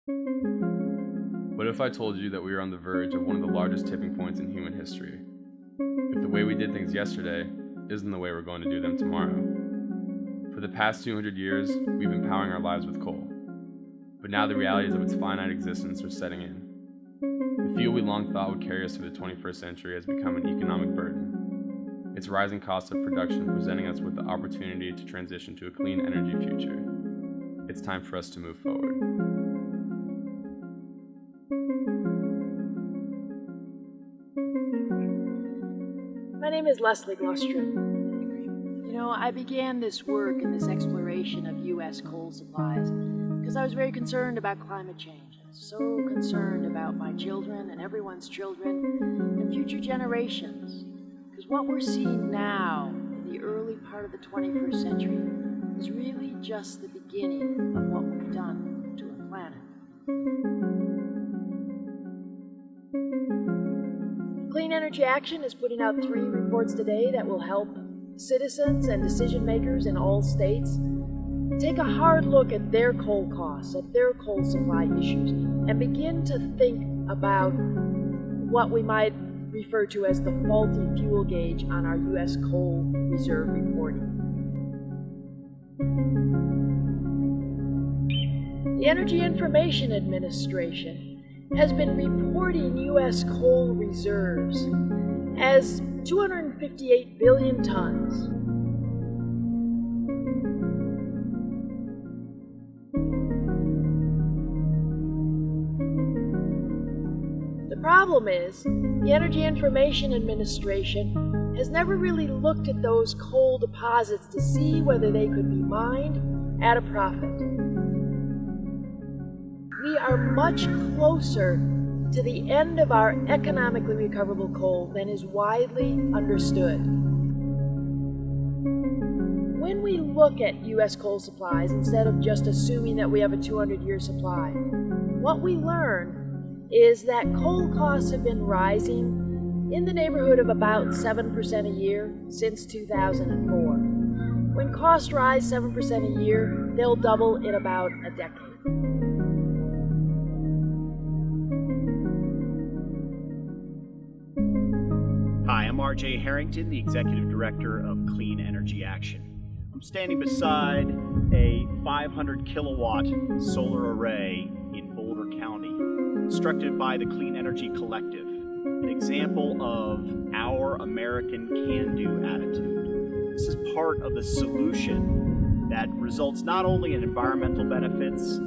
What if I told you that we are on the verge of one of the largest tipping points in human history? If the way we did things yesterday isn't the way we're going to do them tomorrow. For the past 200 years, we've been powering our lives with coal. But now the realities of its finite existence are setting in. The fuel we long thought would carry us through the 21st century has become an economic burden. Its rising cost of production presenting us with the opportunity to transition to a clean energy future. It's time for us to move forward. My name is Leslie Glustrom. I began this work and this exploration of U.S. coal supplies because I was very concerned about climate change. I was so concerned about my children and everyone's children and future generations. Because what we're seeing now in the early part of the 21st century is really just the beginning of what we've done to our planet. Clean Energy Action is putting out 3 reports today that will help citizens and decision makers in all states take a hard look at their coal costs, at their coal supply issues, and begin to think about what we might refer to as the faulty fuel gauge on our U.S. coal reserve reporting. The Energy Information Administration has been reporting U.S. coal reserves as 258 billion tons. The problem is, the Energy Information Administration has never really looked at those coal deposits to see whether they could be mined at a profit. We are much closer to the end of our economically recoverable coal than is widely understood. When we look at U.S. coal supplies, instead of just assuming that we have a 200-year supply, what we learn is that coal costs have been rising in the neighborhood of about 7% a year since 2004. When costs rise 7% a year, they'll double in about a decade. Hi, I'm RJ Harrington, the Executive Director of Clean Energy Action. I'm standing beside a 500 kilowatt solar array in Boulder County, constructed by the Clean Energy Collective, an example of our American can-do attitude. This is part of the solution that results not only in environmental benefits,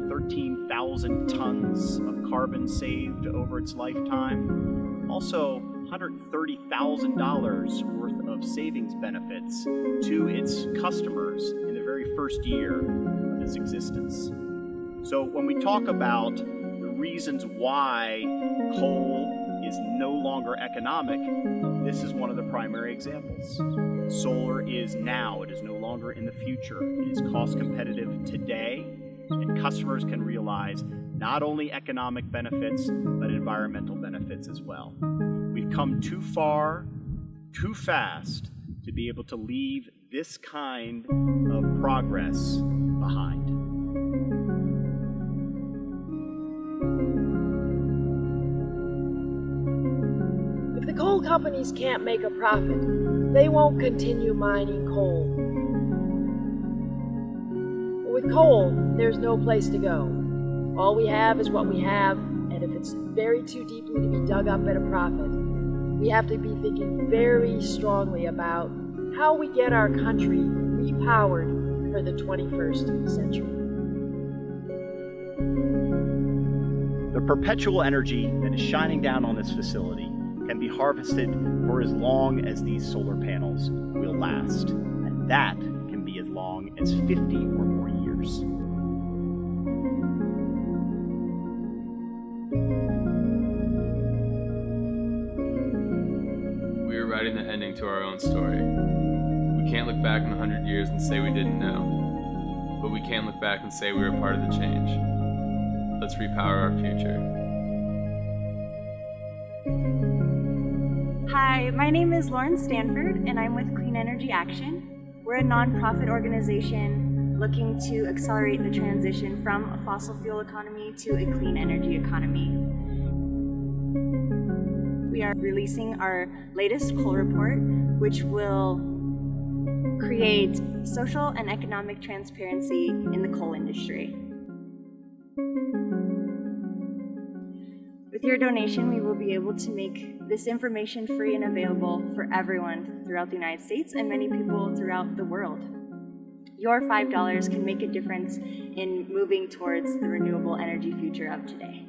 13,000 tons of carbon saved over its lifetime, also $130,000 worth of savings benefits to its customers in the very first year of its existence. So when we talk about the reasons why coal is no longer economic, this is one of the primary examples. Solar is now, it is no longer in the future. It is cost competitive today, and customers can realize not only economic benefits, but environmental benefits as well. We've come too far, too fast to be able to leave this kind of progress behind. If the coal companies can't make a profit, they won't continue mining coal. But with coal, there's no place to go. All we have is what we have, and if it's buried too deeply to be dug up at a profit, we have to be thinking very strongly about how we get our country repowered for the 21st century. The perpetual energy that is shining down on this facility can be harvested for as long as these solar panels will last, and that can be as long as 50 or more years. We are writing the ending to our own story. We can't look back in 100 years and say we didn't know, but we can look back and say we were part of the change. Let's repower our future. Hi, my name is Lauren Stanford, and I'm with Clean Energy Action. We're a nonprofit organization looking to accelerate the transition from a fossil fuel economy to a clean energy economy. We are releasing our latest coal report, which will create social and economic transparency in the coal industry. With your donation, we will be able to make this information free and available for everyone throughout the United States and many people throughout the world. Your $5 can make a difference in moving towards the renewable energy future of today.